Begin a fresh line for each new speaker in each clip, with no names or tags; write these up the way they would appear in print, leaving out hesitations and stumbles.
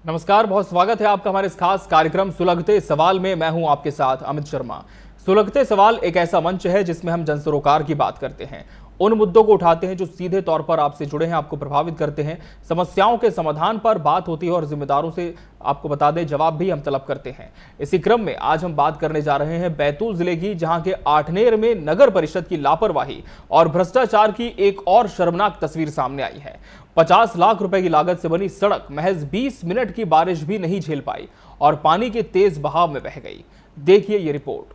नमस्कार, बहुत स्वागत है आपका हमारे इस खास कार्यक्रम सुलगते सवाल में। मैं हूं आपके साथ अमित शर्मा। सुलगते सवाल एक ऐसा मंच है जिसमें हम जन सरोकार की बात करते हैं, उन मुद्दों को उठाते हैं जो सीधे तौर पर आपसे जुड़े हैं, आपको प्रभावित करते हैं। समस्याओं के समाधान पर बात होती है और जिम्मेदारों से आपको बता दें जवाब भी हम तलब करते हैं। इसी क्रम में आज हम बात करने जा रहे हैं बैतूल जिले की, जहां के आठनेर में नगर परिषद की लापरवाही और भ्रष्टाचार की एक और शर्मनाक तस्वीर सामने आई है। 50 लाख रुपए की लागत से बनी सड़क महज 20 मिनट की बारिश भी नहीं झेल पाई और पानी के तेज बहाव में बह गई। देखिए ये रिपोर्ट।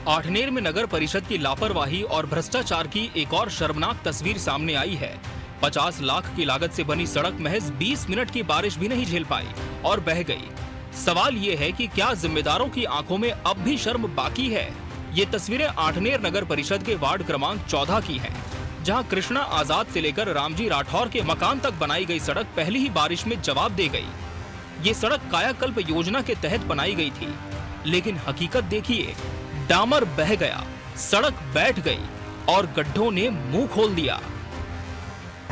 आठनेर में नगर परिषद की लापरवाही और भ्रष्टाचार की एक और शर्मनाक तस्वीर सामने आई है। 50 लाख की लागत से बनी सड़क महज 20 मिनट की बारिश भी नहीं झेल पाई और बह गई। सवाल ये है कि क्या जिम्मेदारों की आंखों में अब भी शर्म बाकी है? ये तस्वीरें आठनेर नगर परिषद के वार्ड क्रमांक 14 की हैं, जहां कृष्णा आजाद से लेकर रामजी राठौर के मकान तक बनाई गई सड़क पहली ही बारिश में जवाब दे गई। ये सड़क कायाकल्प योजना के तहत बनाई गई थी, लेकिन हकीकत देखिए, डामर बह गया, सड़क बैठ गई और गड्ढों ने मुंह खोल दिया।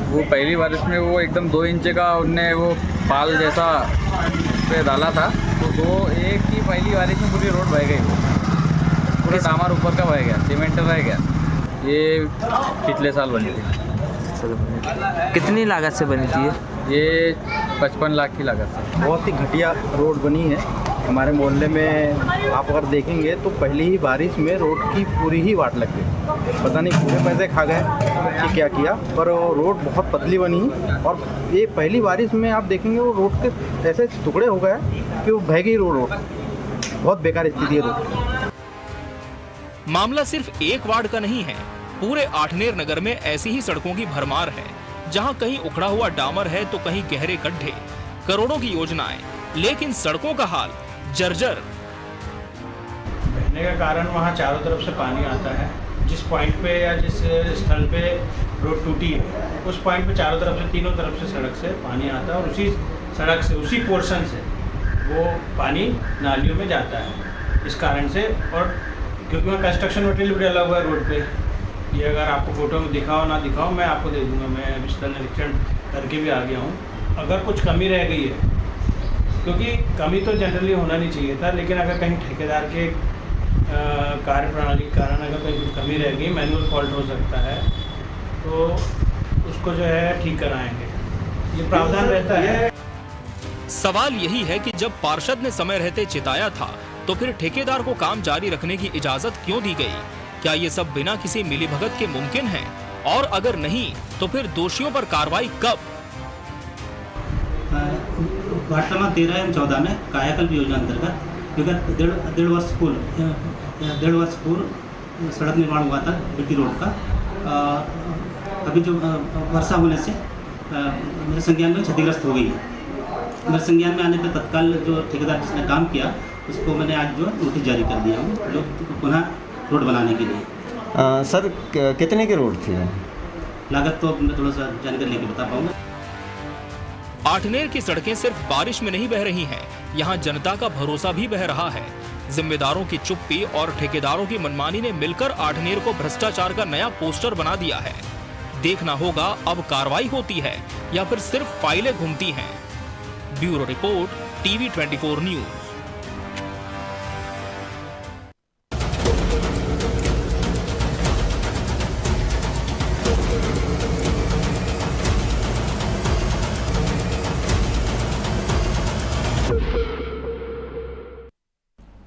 वो पहली बारिश में वो एकदम 2 इंच का उनने वो पाल जैसा पे डाला था, तो एक ही पहली बारिश में पूरी रोड बह गई। पूरा डामर ऊपर का बह गया, सीमेंट रह गया। ये पिछले साल बनी थी।
कितनी लागत से बनी थी
ये 55 लाख की लागत से।
बहुत ही घटिया रोड बनी है हमारे मोहल्ले में। आप अगर देखेंगे तो पहली ही बारिश में रोड की पूरी ही वाट लग गई। पता नहीं पूरे पैसे खा गए कि क्या किया, पर रोड बहुत पतली बनी और ये पहली बारिश में आप देखेंगे वो रोड के ऐसे टुकड़े हो गए कि वो बह गई रोड। बहुत बेकार स्थिति है रोड।
मामला सिर्फ एक वार्ड का नहीं है, पूरे आठनेर नगर में ऐसी ही सड़कों की भरमार है, जहां कहीं उखड़ा हुआ डामर है तो कहीं गहरे गड्ढे। करोड़ों की योजनाएं, लेकिन सड़कों का हाल जर्जर।
बहने का कारण वहाँ चारों तरफ से पानी आता है। जिस पॉइंट पे या जिस स्थल पे रोड टूटी है, उस पॉइंट पे चारों तरफ से, तीनों तरफ से सड़क से पानी आता है और उसी सड़क से, उसी पोर्शन से वो पानी नालियों में जाता है। इस कारण से, और क्योंकि वहाँ कंस्ट्रक्शन मटेरियल भी डला हुआ है रोड पे, ये अगर आपको फोटो में दिखाओ ना दिखाओ, मैं आपको दे दूँगा। मैं स्थल निरीक्षण करके भी आ गया हूँ। अगर कुछ कमी रह गई है, क्योंकि कमी तो जनरली होना नहीं चाहिए था, लेकिन अगर कहीं ठेकेदार के कार्य प्रणाली के कारण अगर कहीं कुछ कमी रह गई, मैनुअल फॉल्ट हो सकता है, तो उसको जो है ठीक कराएंगे। ये प्रावधान रहता है।
सवाल यही है कि जब पार्षद ने समय रहते चिताया था, तो फिर ठेकेदार को काम जारी रखने की इजाजत क्यों दी गई? क्या ये सब बिना किसी मिलीभगत के मुमकिन है? और अगर नहीं, तो फिर दोषियों पर कार्रवाई कब?
वार्ड क्रमांक 13 एवं 14 में कायाकल्प योजना अंतर्गत विगत डेढ़ वर्ष पूर्व सड़क निर्माण हुआ था बीटी रोड का। अभी जो वर्षा होने से मेरे संज्ञान में क्षतिग्रस्त हो गई है। मेरे संज्ञान में आने पर तत्काल जो ठेकेदार जिसने काम किया, उसको मैंने आज जो नोटिस जारी कर दिया हूँ, जो पुनः रोड बनाने के लिए।
सर कितने की रोड थी?
लागत तो मैं थोड़ा सा जानकारी लेके बता पाऊँगा।
आठनेर की सड़कें सिर्फ बारिश में नहीं बह रही हैं, यहाँ जनता का भरोसा भी बह रहा है। जिम्मेदारों की चुप्पी और ठेकेदारों की मनमानी ने मिलकर आठनेर को भ्रष्टाचार का नया पोस्टर बना दिया है। देखना होगा अब कार्रवाई होती है या फिर सिर्फ फाइलें घूमती हैं। Bureau report, TV 24 news.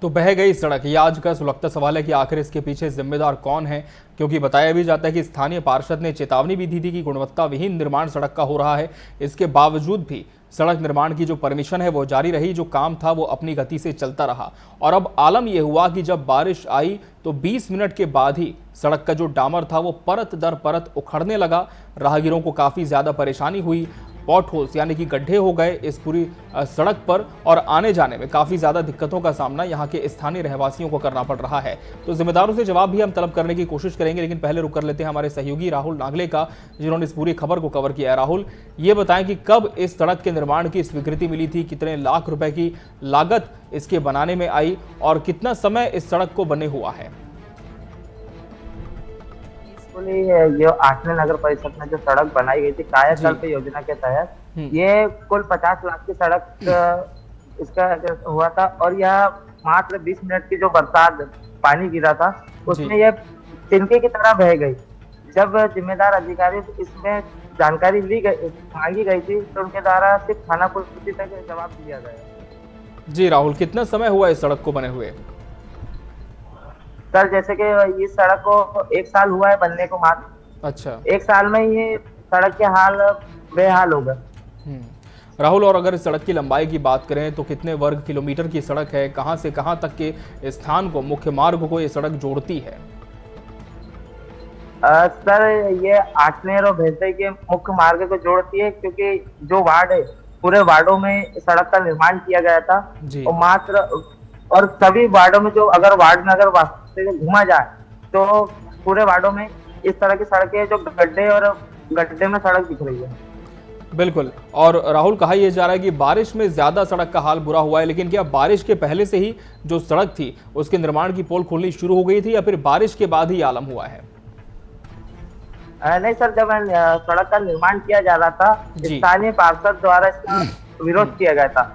तो बह गई सड़क, ये आज का सुलगता सवाल है कि आखिर इसके पीछे जिम्मेदार कौन है, क्योंकि बताया भी जाता है कि स्थानीय पार्षद ने चेतावनी भी दी थी कि गुणवत्ता विहीन निर्माण सड़क का हो रहा है। इसके बावजूद भी सड़क निर्माण की जो परमिशन है वो जारी रही, जो काम था वो अपनी गति से चलता रहा। और अब आलम यह हुआ कि जब बारिश आई तो 20 मिनट के बाद ही सड़क का जो डामर था वो परत दर परत उखड़ने लगा। राहगीरों को काफ़ी ज़्यादा परेशानी हुई पॉट होल्स यानी कि गड्ढे हो गए इस पूरी सड़क पर, और आने जाने में काफ़ी ज़्यादा दिक्कतों का सामना यहाँ के स्थानीय रहवासियों को करना पड़ रहा है। तो जिम्मेदारों से जवाब भी हम तलब करने की कोशिश करेंगे, लेकिन पहले रुक कर लेते हैं हमारे सहयोगी राहुल नागले का, जिन्होंने इस पूरी खबर को कवर किया है। राहुल, ये बताएं कि कब इस सड़क के निर्माण की स्वीकृति मिली थी, कितने लाख रुपए की लागत इसके बनाने में आई और कितना समय इस सड़क को बने हुआ है?
जो आठवें नगर परिषद में जो सड़क बनाई गई थी कायाकल्प योजना के तहत, ये कुल 50 लाख की सड़क इसका हुआ था, और यह मात्र 20 मिनट की जो बरसात पानी गिरा था उसमें यह तिनके की तरह बह गई। जब जिम्मेदार अधिकारी इसमें जानकारी मांगी गई थी तो उनके द्वारा सिर्फ थाना पुलिस तक जवाब दिया गया।
जी राहुल, कितना समय हुआ इस सड़क को बने हुए?
सर, जैसे कि इस सड़क को 1 साल हुआ है बनने को मात्र।
अच्छा,
1 साल में ये सड़क के हाल बेहाल हो गए।
राहुल, और अगर इस सड़क की लंबाई की बात करें तो कितने वर्ग किलोमीटर की सड़क है? कहां से कहां तक के स्थान को, मुख्य मार्ग को ये सड़क जोड़ती है?
सर, ये आठनेर और भेजदई के मुख्य मार्ग को जोड़ती है, क्योंकि जो वार्ड है पूरे वार्डों में सड़क का निर्माण किया गया था। और मात्र और सभी वार्डों में जो अगर वार्ड में अगर वास्तव में घूमा जाए तो पूरे वार्डों में इस तरह की सड़कें जो गड्ढे में सड़क दिख रही है।
बिल्कुल। और राहुल, कहा यह जा रहा है कि बारिश में ज्यादा सड़क का हाल बुरा हुआ है, लेकिन क्या बारिश के पहले से ही जो सड़क थी उसके निर्माण की पोल खोलनी शुरू हो गई थी या फिर बारिश के बाद ही आलम हुआ है?
नहीं सर, जब सड़क का निर्माण किया जा रहा था स्थानीय पार्षद द्वारा इसका विरोध किया गया था।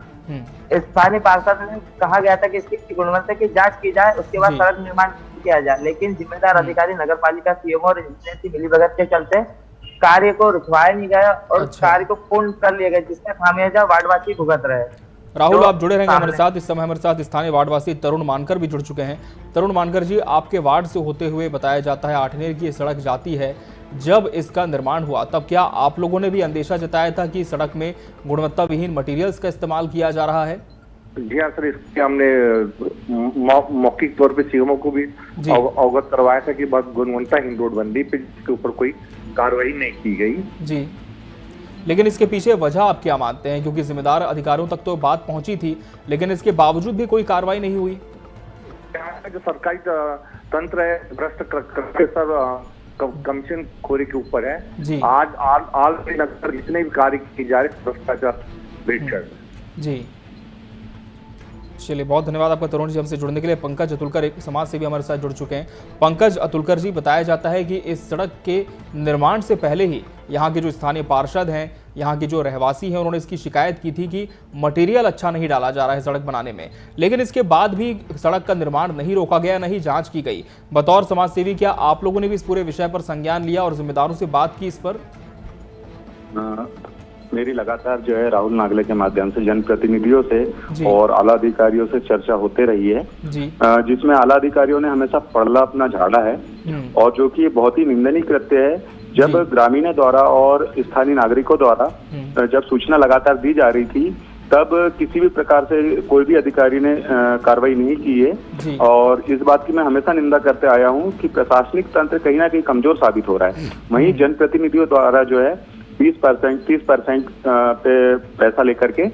स्थानीय पार्षद ने कहा गया था कि इसकी गुणवत्ता की जांच की जाए, उसके बाद सड़क निर्माण किया जाए, लेकिन जिम्मेदार अधिकारी नगर पालिका सीएमओ और इंजीनियर की मिलीभगत के चलते कार्य को रुकवाया नहीं गया और कार्य को पूर्ण कर लिया गया, जिसका खामियाजा वार्डवासी भुगत रहे।
राहुल, आप जुड़े रहेंगे हमारे साथ। इस समय हमारे साथ स्थानीय वार्डवासी तरुण मानकर भी जुड़ चुके हैं। तरुण मानकर जी, आपके वार्ड से होते हुए बताया जाता है आठनेर की सड़क जाती है। जब इसका निर्माण हुआ तब क्या आप लोगों ने भी अंदेशा जताया था कि सड़क में गुणवत्ता विहीन मटेरियल्स का इस्तेमाल किया जा रहा है?
जी हाँ सर, इसके हमने मौखिक तौर पे सीएमओ को भी अवगत करवाया था कि बहुत गुणवत्ताहीन रोड बन रही, फिर इसके ऊपर कोई कार्रवाई नहीं की गई। जी,
लेकिन इसके पीछे वजह आप क्या मानते हैं? क्योंकि जिम्मेदार अधिकारियों तक तो बात पहुंची थी, लेकिन इसके बावजूद भी कोई कार्रवाई नहीं हुई।
जो सरकारी तंत्र है भ्रष्ट करके सर कमीशन खोरी के ऊपर है। आज नगर जितने भी कार्य किए जा रहे भ्रष्टाचार
जी। चलिए, बहुत धन्यवाद आपका तरुण जी हमसे जुड़ने के लिए। पंकज अतुलकर एक समाज सेवी हमारे साथ जुड़ चुके हैं। पंकज अतुलकर जी, बताया जाता है कि इस सड़क के निर्माण से पहले ही यहाँ के जो स्थानीय पार्षद हैं, यहाँ के जो रहवासी हैं, उन्होंने इसकी शिकायत की थी कि मटेरियल अच्छा नहीं डाला जा रहा है सड़क बनाने में, लेकिन इसके बाद भी सड़क का निर्माण नहीं रोका गया, नहीं जांच की गई। बतौर समाज सेवी क्या आप लोगों ने भी इस पूरे विषय पर संज्ञान लिया और जिम्मेदारों से बात की इस पर?
मेरी लगातार जो है राहुल नागले के माध्यम से जनप्रतिनिधियों से और आला अधिकारियों से चर्चा होते रही है, जिसमें आला अधिकारियों ने हमेशा पड़ला अपना झाड़ा है, और जो कि बहुत ही निंदनीय कृत्य है। जब ग्रामीणों द्वारा और स्थानीय नागरिकों द्वारा जब सूचना लगातार दी जा रही थी, तब किसी भी प्रकार से कोई भी अधिकारी ने कार्रवाई नहीं की है, और इस बात की मैं हमेशा निंदा करते आया हूं कि प्रशासनिक तंत्र कहीं ना कहीं कमजोर साबित हो रहा है। वहीं जनप्रतिनिधियों द्वारा जो है 20%, 30% पे पैसा लेकर के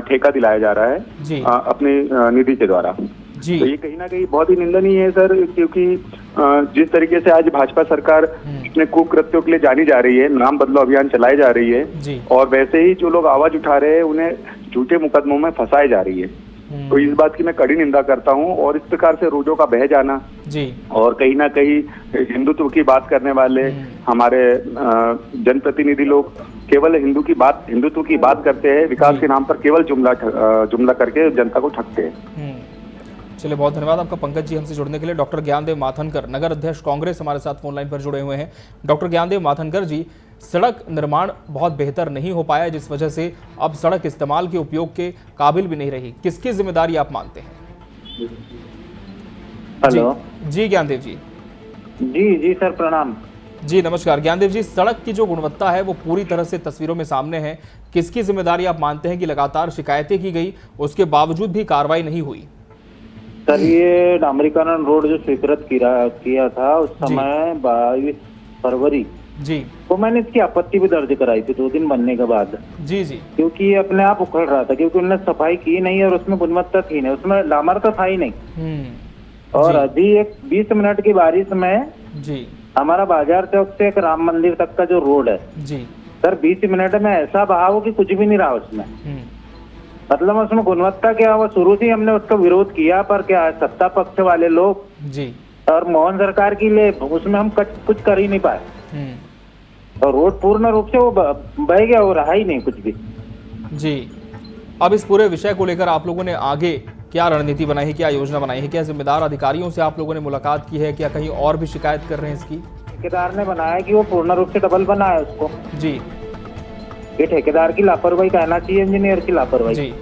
ठेका दिलाया जा रहा है अपने निधि के द्वारा। तो ये कहीं ना कहीं बहुत ही निंदनीय है सर, क्योंकि जिस तरीके से आज भाजपा सरकार अपने कुकृत्यों के लिए जानी जा रही है, नाम बदलो अभियान चलाई जा रही है, और वैसे ही जो लोग आवाज उठा रहे हैं उन्हें झूठे मुकदमों में फंसाई जा रही है। तो इस बात की मैं कड़ी निंदा करता हूं, और इस प्रकार से रोजों का बह जाना और कहीं ना कहीं हिंदुत्व की बात करने वाले हमारे जनप्रतिनिधि लोग केवल हिंदुत्व की बात करते हैं, विकास के नाम पर केवल जुमला करके जनता को ठगते हैं।
चलिए, बहुत धन्यवाद आपका पंकज जी हमसे जुड़ने के लिए। डॉक्टर ज्ञानदेव माथनकर, नगर अध्यक्ष कांग्रेस, हमारे साथ फोन लाइन पर जुड़े हुए हैं। डॉक्टर ज्ञानदेव माथनकर जी, सड़क निर्माण बहुत बेहतर नहीं हो पाया, जिस वजह से अब सड़क इस्तेमाल के उपयोग के काबिल भी नहीं रही। किसकी जिम्मेदारी आप मानते हैं?
हेलो
जी ज्ञानदेव जी।
जी सर, प्रणाम
जी। नमस्कार ज्ञानदेव जी, सड़क की जो गुणवत्ता है वो पूरी तरह से तस्वीरों में सामने है। किसकी जिम्मेदारी आप मानते हैं कि लगातार शिकायतें की गई, उसके बावजूद भी कार्रवाई नहीं हुई?
सर, ये डामरीकरण रोड जो स्वीकृत किया था उस समय 22 फरवरी
जी
तो मैंने इसकी आपत्ति भी दर्ज कराई थी 2 दिन बनने के बाद,
जी जी
क्योंकि ये अपने आप उखड़ रहा था, क्योंकि उन्होंने सफाई की नहीं और उसमें गुणवत्ता थी नहीं, उसमें लामर तो था ही नहीं। और
जी।
अभी एक 20 मिनट की बारिश में
जी
हमारा बाजार चौक से एक राम मंदिर तक का जो रोड है
जी
सर, 20 मिनट में ऐसा बहाव कि कुछ भी नहीं रहा उसमें। मतलब उसमें गुणवत्ता क्या, वो शुरू से ही हमने उसका विरोध किया, पर क्या है, सत्ता पक्ष वाले लोग
जी
और मोहन सरकार की ले उसमें हम कुछ कर ही नहीं पाए और रोड पूर्ण रूप से वो बह गया, वो रहा ही नहीं कुछ भी।
जी। अब इस पूरे विषय को लेकर आप लोगों ने आगे क्या रणनीति बनाई है, क्या योजना बनाई है, क्या जिम्मेदार अधिकारियों से आप लोगों ने मुलाकात की है, क्या कहीं और भी शिकायत कर रहे हैं इसकी?
ठेकेदार ने बनाया कि वो पूर्ण रूप से डबल बना है उसको।
जी।
ये ठेकेदार की लापरवाही कहना चाहिए, इंजीनियर की लापरवाही।
जी।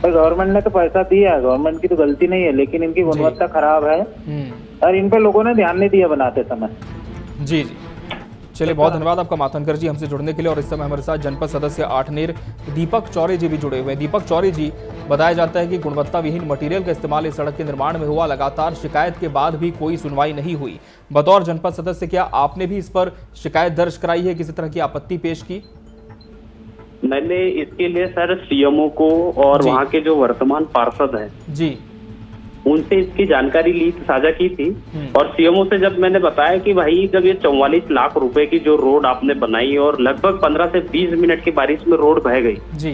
गवर्नमेंट ने तो पैसा दिया है, गवर्नमेंट की तो गलती नहीं है, लेकिन इनकी गुणवत्ता खराब है और इन पे लोगों ने ध्यान नहीं दिया बनाते समय।
जी जी। चलिए, बहुत धन्यवाद आपका माथनकर जी हमसे जुड़ने के लिए। और इस समय हमारे साथ जनपद सदस्य आठनेर दीपक चौरे जी भी जुड़े हुए हैं। दीपक चौरे जी, बताया जाता है कि गुणवत्ता विहीन मटेरियल का इस्तेमाल इस सड़क के निर्माण में हुआ, लगातार शिकायत के बाद भी कोई सुनवाई नहीं हुई। बतौर जनपद सदस्य क्या आपने भी इस पर शिकायत दर्ज कराई है, किसी तरह की आपत्ति पेश की?
मैंने इसके लिए सर सीएमओ को और वहाँ के जो वर्तमान पार्षद हैं
जी
उनसे इसकी जानकारी ली, साझा की थी। और सीएमओ से जब मैंने बताया कि भाई जब ये 44 लाख रुपए की जो रोड आपने बनाई और लगभग 15 से 20 मिनट की बारिश में रोड बह गई
जी,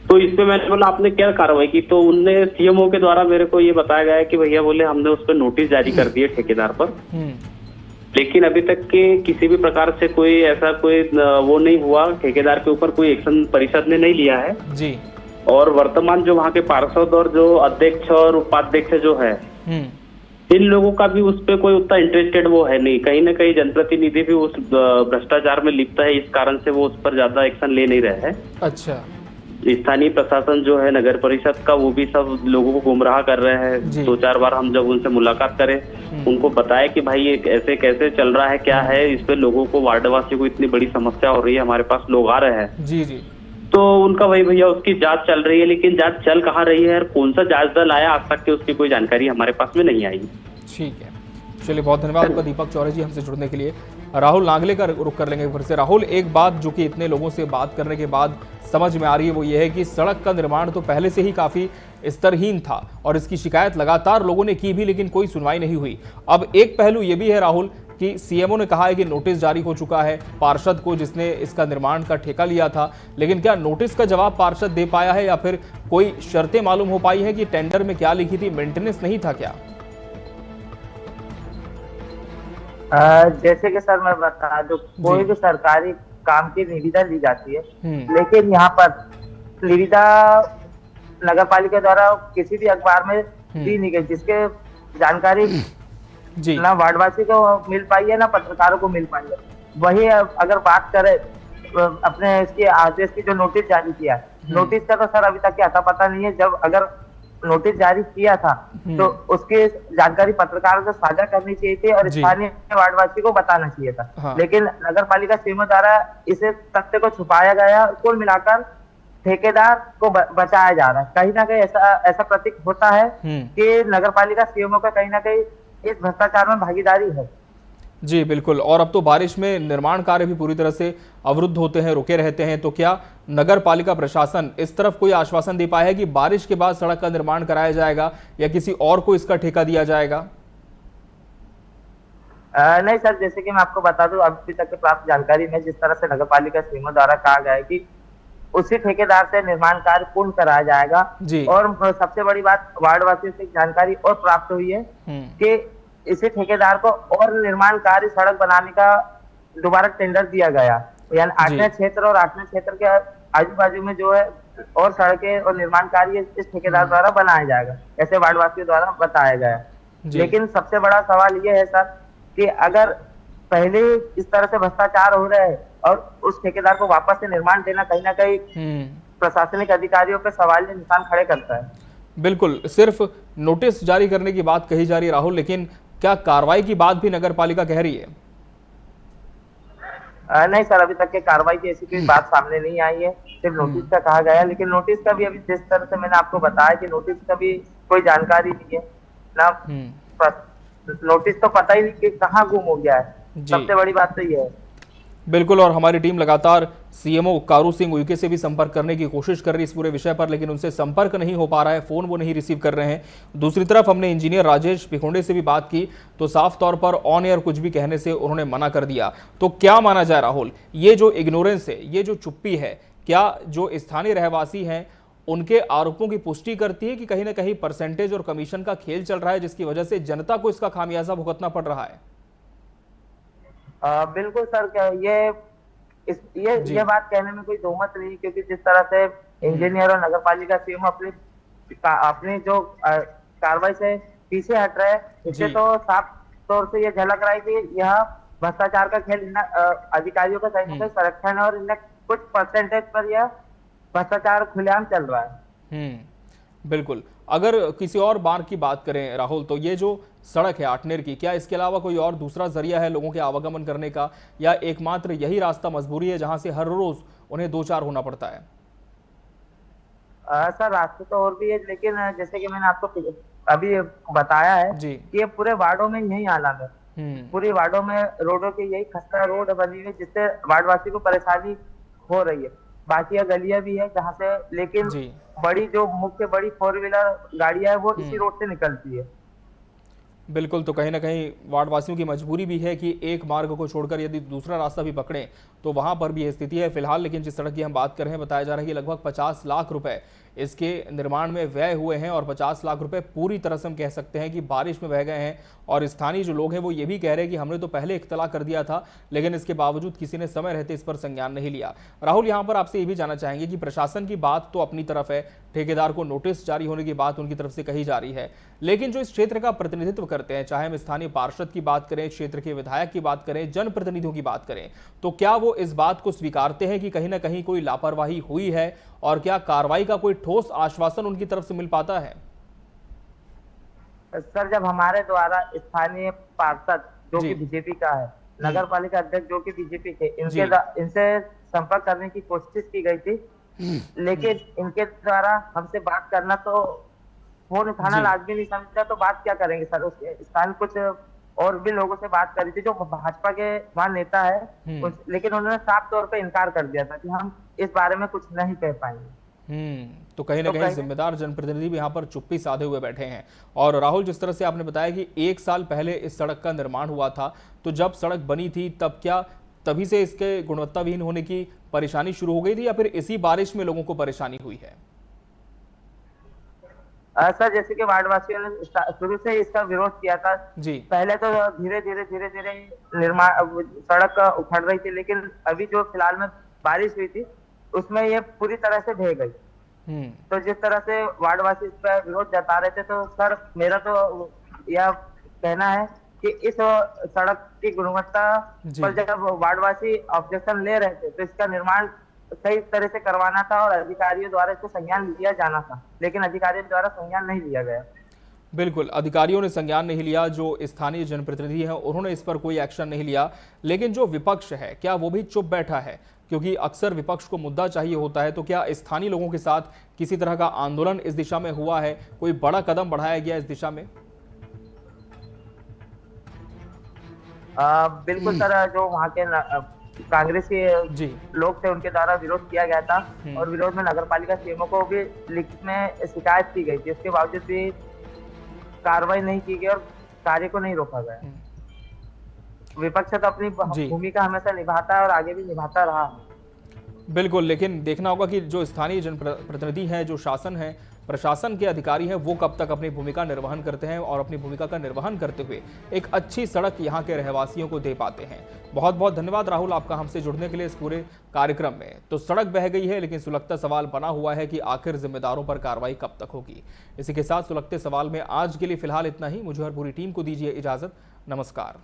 तो इस पे मैंने बोला आपने क्या कार्रवाई की, तो उनने सीएमओ के द्वारा मेरे को ये बताया गया कि भैया बोले हमने उस पर नोटिस जारी कर दिए ठेकेदार पर, लेकिन अभी तक के किसी भी प्रकार से कोई ऐसा कोई वो नहीं हुआ, ठेकेदार के ऊपर कोई एक्शन परिषद ने नहीं लिया है
जी।
और वर्तमान जो वहाँ के पार्षद और जो अध्यक्ष और उपाध्यक्ष जो है इन लोगों का भी उस पे कोई उतना इंटरेस्टेड वो है नहीं। कहीं ना कहीं जनप्रतिनिधि भी उस भ्रष्टाचार में लिप्त है, इस कारण से वो उस पर ज्यादा एक्शन ले नहीं रहे हैं।
अच्छा।
स्थानीय प्रशासन जो है नगर परिषद का, वो भी सब लोगों को गुमराह कर रहे हैं। 2-4 बार हम जब उनसे मुलाकात करें, उनको बताया कि भाई ये ऐसे कैसे चल रहा है, क्या है, इस पे लोगों को, वार्डवासियों को इतनी बड़ी समस्या हो रही है, हमारे पास लोग आ रहे हैं
जी जी,
तो उनका वही भैया उसकी जांच चल रही है, लेकिन जांच चल कहाँ रही है और कौन सा जांच दल आया आज तक के उसकी कोई जानकारी हमारे पास में नहीं आई।
ठीक है, चलिए बहुत धन्यवाद आपका दीपक चौरे जी हमसे जुड़ने के लिए। राहुल नागले का रुख कर लेंगे फिर से। राहुल, एक बात जो कि इतने लोगों से बात करने के बाद समझ में आ रही है वो ये है कि सड़क का निर्माण तो पहले से ही काफी स्तरहीन था और इसकी शिकायत लगातार लोगों ने की भी, लेकिन कोई सुनवाई नहीं हुई। अब एक पहलू ये भी है राहुल कि सीएमओ ने कहा है कि नोटिस जारी हो चुका है पार्षद को जिसने इसका निर्माण का ठेका लिया था, लेकिन क्या नोटिस का जवाब पार्षद दे पाया है या फिर कोई शर्तें मालूम हो पाई है कि टेंडर में क्या लिखी थी, मेंटेनेंस नहीं था क्या?
जैसे कि सर मैं बता दूं, कोई भी सरकारी काम की निविदा ली जाती है, लेकिन यहाँ पर निविदा नगर पालिका द्वारा किसी भी अखबार में दी नहीं गई, जिसके जानकारी
जी
ना वार्डवासी को मिल पाई है ना पत्रकारों को मिल पाई है। वही अगर बात करें अपने इसके आदेश की जो नोटिस जारी किया है, नोटिस का तो सर अभी तक आता पता नहीं है। जब अगर नोटिस जारी किया था तो उसकी जानकारी पत्रकारों से साझा करनी चाहिए थी और स्थानीय वार्डवासी को बताना चाहिए था।
हाँ।
लेकिन नगर पालिका सीएमओ द्वारा इसे तथ्य को छुपाया गया, कुल मिलाकर ठेकेदार को बचाया जा रहा है। कहीं ना कहीं ऐसा प्रतीक होता है कि नगर पालिका सीएमओ का कहीं ना कहीं इस भ्रष्टाचार में भागीदारी है।
जी बिल्कुल। और अब तो बारिश में निर्माण कार्य भी पूरी तरह से अवरुद्ध होते हैं, रुके रहते हैं, तो क्या नगर पालिका प्रशासन इस तरफ कोई आश्वासन दे पाया है कि बारिश के बाद सड़क का निर्माण कराया जाएगा या किसी और को इसका ठेका दिया जाएगा?
नहीं सर, जैसे कि मैं आपको बता दूं, अभी तक प्राप्त जानकारी में जिस तरह से नगर पालिका सीएमओ द्वारा कहा गया है कि उसी ठेकेदार से निर्माण कार्य पूर्ण कराया जाएगा। और सबसे बड़ी बात, वार्डवासियों से जानकारी और प्राप्त हुई है कि इसी ठेकेदार को और निर्माण कार्य सड़क बनाने का दोबारा टेंडर दिया गया, यानी आठवें क्षेत्र और आठवें क्षेत्र के आजू बाजू में जो है और सड़कें और निर्माण कार्य इस ठेकेदार द्वारा बनाया जाएगा, ऐसे वार्डवासियों द्वारा बताया गया। लेकिन सबसे बड़ा सवाल ये है सर कि अगर पहले इस तरह से भ्रष्टाचार हो रहा है और उस ठेकेदार को वापस से निर्माण देना कहीं ना कहीं प्रशासनिक अधिकारियों पे सवालिया निशान खड़े करता है।
बिल्कुल, सिर्फ नोटिस जारी करने की बात कही जा रही है राहुल, लेकिन क्या कार्रवाई की बात भी नगर पालिका कह रही है?
नहीं सर, अभी तक के कार्रवाई की ऐसी कोई बात सामने नहीं आई है, सिर्फ नोटिस का कहा गया है। लेकिन नोटिस का भी अभी जिस तरह से मैंने आपको बताया कि नोटिस का भी कोई जानकारी नहीं है ना, नोटिस तो पता ही नहीं कि कहाँ गुम हो गया है। सबसे बड़ी बात तो ये है।
बिल्कुल, और हमारी टीम लगातार सीएमओ कारू सिंह उइके से भी संपर्क करने की कोशिश कर रही है इस पूरे विषय पर, लेकिन उनसे संपर्क नहीं हो पा रहा है, फोन वो नहीं रिसीव कर रहे हैं। दूसरी तरफ हमने इंजीनियर राजेश भिखोंडे से भी बात की तो साफ तौर पर ऑन एयर कुछ भी कहने से उन्होंने मना कर दिया। तो क्या माना जाए राहुल, ये जो इग्नोरेंस है, ये जो चुप्पी है, क्या जो स्थानीय रहवासी हैं उनके आरोपों की पुष्टि करती है कि कहीं ना कहीं परसेंटेज और कमीशन का खेल चल रहा है जिसकी वजह से जनता को इसका खामियाजा भुगतना पड़ रहा है?
बिल्कुल सर, क्या ये बात कहने में कोई दोमत नहीं, क्योंकि जिस तरह से इंजीनियर और नगर पालिका सीएम अपनी जो कार्रवाई से पीछे हट रहे हैं, इससे तो साफ तौर से ये झलक रहा है कि यह भ्रष्टाचार का खेल अधिकारियों का सही से संरक्षण है और इन्हें कुछ परसेंटेज पर यह भ्रष्टाचार खुलेआम चल रहा है।
बिल्कुल। अगर किसी और मार्ग की बात करें राहुल, तो ये जो सड़क है आठनेर की, क्या इसके अलावा कोई और दूसरा जरिया है लोगों के आवागमन करने का, या एकमात्र यही रास्ता मजबूरी है जहां से हर रोज उन्हें दो चार होना पड़ता है?
सर रास्ते तो और भी है, लेकिन जैसे कि मैंने आपको अभी बताया है कि ये पूरे वार्डों में यही हालात है। पूरी वार्डों में रोडों की यही खस्ता रोड बनी हुई जिससे वार्डवासी को परेशानी हो रही है। बाकी गलियां भी है जहाँ से, लेकिन बड़ी जो मुख्य बड़ी 4 व्हीलर गाड़ियां है वो इसी रोड से निकलती है।
बिल्कुल, तो कहीं ना कहीं वार्डवासियों की मजबूरी भी है कि एक मार्ग को छोड़कर यदि दूसरा रास्ता भी पकड़ें तो वहां पर भी ये स्थिति है फिलहाल। लेकिन जिस सड़क की हम बात कर रहे हैं, बताया जा रहा है कि लगभग 50 लाख रुपए इसके निर्माण में व्यय हुए हैं और 50 लाख रुपए पूरी तरह से हम कह सकते हैं कि बारिश में बह गए हैं। और स्थानीय जो लोग हैं वो ये भी कह रहे हैं कि हमने तो पहले इख्तला कर दिया था, लेकिन इसके बावजूद किसी ने समय रहते इस पर संज्ञान नहीं लिया। राहुल, यहाँ पर आपसे ये भी जानना चाहेंगे कि प्रशासन की बात तो अपनी तरफ है, ठेकेदार को नोटिस जारी होने की बात उनकी तरफ से कही जा रही है, लेकिन जो इस क्षेत्र का प्रतिनिधित्व करते हैं, चाहे हम स्थानीय पार्षद की बात करें, क्षेत्र के विधायक की बात करें, जनप्रतिनिधियों की बात करें, तो क्या वो इस बात को स्वीकारते हैं कि कहीं ना कहीं कोई लापरवाही हुई है, और क्या कार्रवाई का कोई ठोस आश्वासन उनकी तरफ से मिल पाता है?
सर, जब हमारे द्वारा स्थानीय पार्षद जो कि बीजेपी का है, नगर पालिका अध्यक्ष जो कि बीजेपी के, इनसे संपर्क करने की कोशिश की गई थी, लेकिन इनके द्वारा हमसे बात करना तो फोन उठाना लाजमी नहीं समझता, तो बात क्या करेंगे सर। उसके स्थानीय कुछ और भी लोगों से बात करी थी जो भाजपा के वहाँ नेता है, लेकिन उन्होंने साफ तौर पे इनकार कर दिया था कि हम इस बारे में कुछ नहीं कह पाएंगे।
तो कहीं ना कहीं जिम्मेदार जनप्रतिनिधि भी यहाँ पर चुप्पी साधे हुए बैठे हैं। और राहुल, जिस तरह से आपने बताया कि 1 साल पहले इस सड़क का निर्माण हुआ था, तो जब सड़क बनी थी तब क्या तभी से इसके गुणवत्ताविहीन होने की परेशानी शुरू हो गई थी, या फिर इसी बारिश में लोगों को परेशानी हुई है?
सर, जैसे कि वार्डवासियों ने शुरू से इसका विरोध किया था पहले, तो धीरे धीरे निर्माण सड़क उखड़ रही थी, लेकिन अभी जो फिलहाल में बारिश हुई थी उसमें ये पूरी तरह से ढह गई। तो जिस तरह से वार्डवासी इस पर विरोध जता रहे थे, तो सर मेरा तो यह कहना है कि इस सड़क की गुणवत्ता पर जब वार्डवासी ऑब्जेक्शन ले रहे थे तो इसका निर्माण सही तरह से करवाना था और अधिकारियों द्वारा इसको संज्ञान लिया जाना था, लेकिन अधिकारियों द्वारा संज्ञान नहीं लिया गया।
बिल्कुल, अधिकारियों ने संज्ञान नहीं लिया, जो स्थानीय जनप्रतिनिधि हैं उन्होंने इस पर कोई एक्शन नहीं लिया, लेकिन जो विपक्ष है क्या वो भी चुप बैठा है? क्योंकि अक्सर विपक्ष को मुद्दा चाहिए होता है। तो क्या स्थानीय लोगों के साथ किसी तरह का आंदोलन इस दिशा में हुआ है, कोई बड़ा कदम बढ़ाया गया इस दिशा में?
बिल्कुल सर, जो वहाँ के कांग्रेस के लोग थे उनके द्वारा विरोध किया गया था, और विरोध में नगर पालिका सीएमओ को भी लिखित में शिकायत की गई थी। उसके बावजूद भी कार्रवाई नहीं की गई और कार्य को नहीं रोका गया। विपक्ष तो अपनी भूमिका हमेशा निभाता है और आगे भी निभाता रहा है।
बिल्कुल, लेकिन देखना होगा कि जो स्थानीय जनप्रतिनिधि हैं, जो शासन है, प्रशासन के अधिकारी हैं, वो कब तक अपनी भूमिका निर्वहन करते हैं और अपनी भूमिका का निर्वहन करते हुए एक अच्छी सड़क यहाँ के रहवासियों को दे पाते हैं। बहुत बहुत धन्यवाद राहुल आपका हमसे जुड़ने के लिए इस पूरे कार्यक्रम में। तो सड़क बह गई है, लेकिन सुलगता सवाल बना हुआ है कि आखिर जिम्मेदारों पर कार्रवाई कब तक होगी। इसी के साथ सुलगते सवाल में आज के लिए फिलहाल इतना ही। मुझे और पूरी टीम को दीजिए इजाजत। नमस्कार।